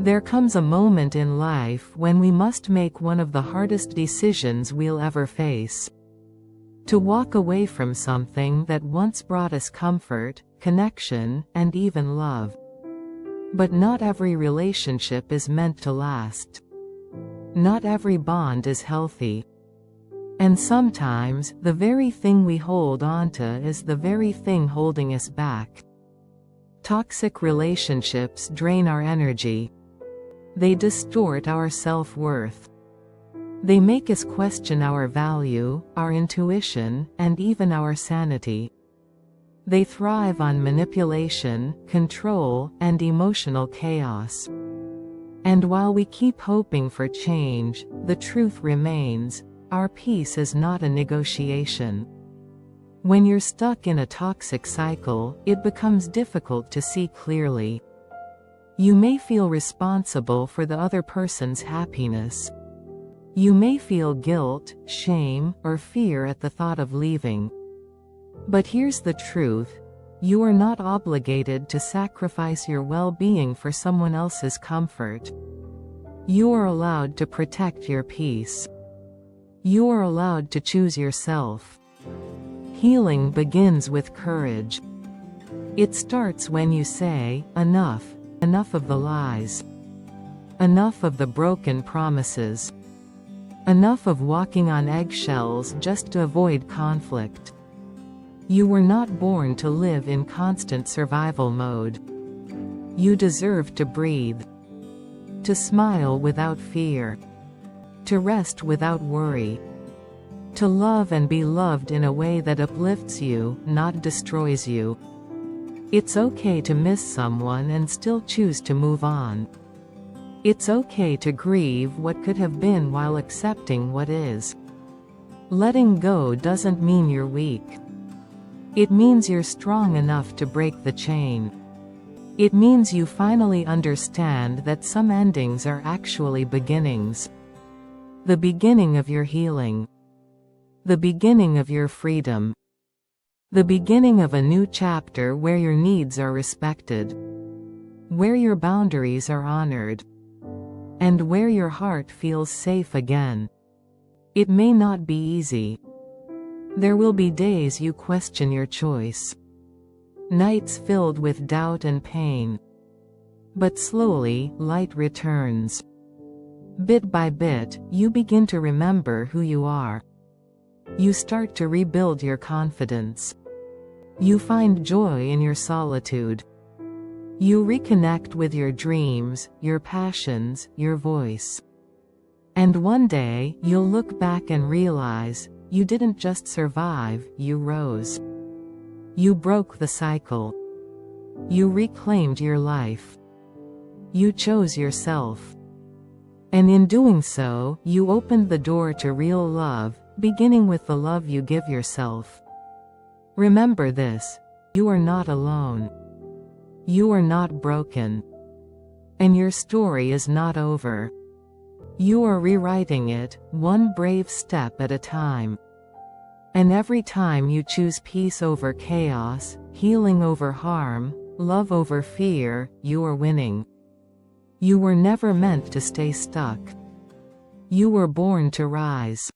There comes a moment in life when we must make one of the hardest decisions we'll ever face. To walk away from something that once brought us comfort, connection, and even love. But not every relationship is meant to last. Not every bond is healthy. And sometimes, the very thing we hold onto is the very thing holding us back. Toxic relationships drain our energy. They distort our self-worth. They make us question our value, our intuition, and even our sanity. They thrive on manipulation, control, and emotional chaos. And while we keep hoping for change, the truth remains, our peace is not a negotiation. When you're stuck in a toxic cycle, it becomes difficult to see clearly. You may feel responsible for the other person's happiness. You may feel guilt, shame, or fear at the thought of leaving. But here's the truth. You are not obligated to sacrifice your well-being for someone else's comfort. You are allowed to protect your peace. You are allowed to choose yourself. Healing begins with courage. It starts when you say, enough, enough of the lies. Enough of the broken promises. Enough of walking on eggshells just to avoid conflict. You were not born to live in constant survival mode. You deserve to breathe. To smile without fear. To rest without worry. To love and be loved in a way that uplifts you, not destroys you. It's okay to miss someone and still choose to move on. It's okay to grieve what could have been while accepting what is. Letting go doesn't mean you're weak. It means you're strong enough to break the chain. It means you finally understand that some endings are actually beginnings. The beginning of your healing. The beginning of your freedom. The beginning of a new chapter where your needs are respected. Where your boundaries are honored. And where your heart feels safe again. It may not be easy. There will be days you question your choice. Nights filled with doubt and pain. But slowly, light returns. Bit by bit, you begin to remember who you are. You start to rebuild your confidence. You find joy in your solitude. You reconnect with your dreams, your passions, your voice. And one day, you'll look back and realize, you didn't just survive, you rose. You broke the cycle. You reclaimed your life. You chose yourself. And in doing so, you opened the door to real love, beginning with the love you give yourself. Remember this, you are not alone. You are not broken. And your story is not over. You are rewriting it, one brave step at a time. And every time you choose peace over chaos, healing over harm, love over fear, you are winning. You were never meant to stay stuck. You were born to rise.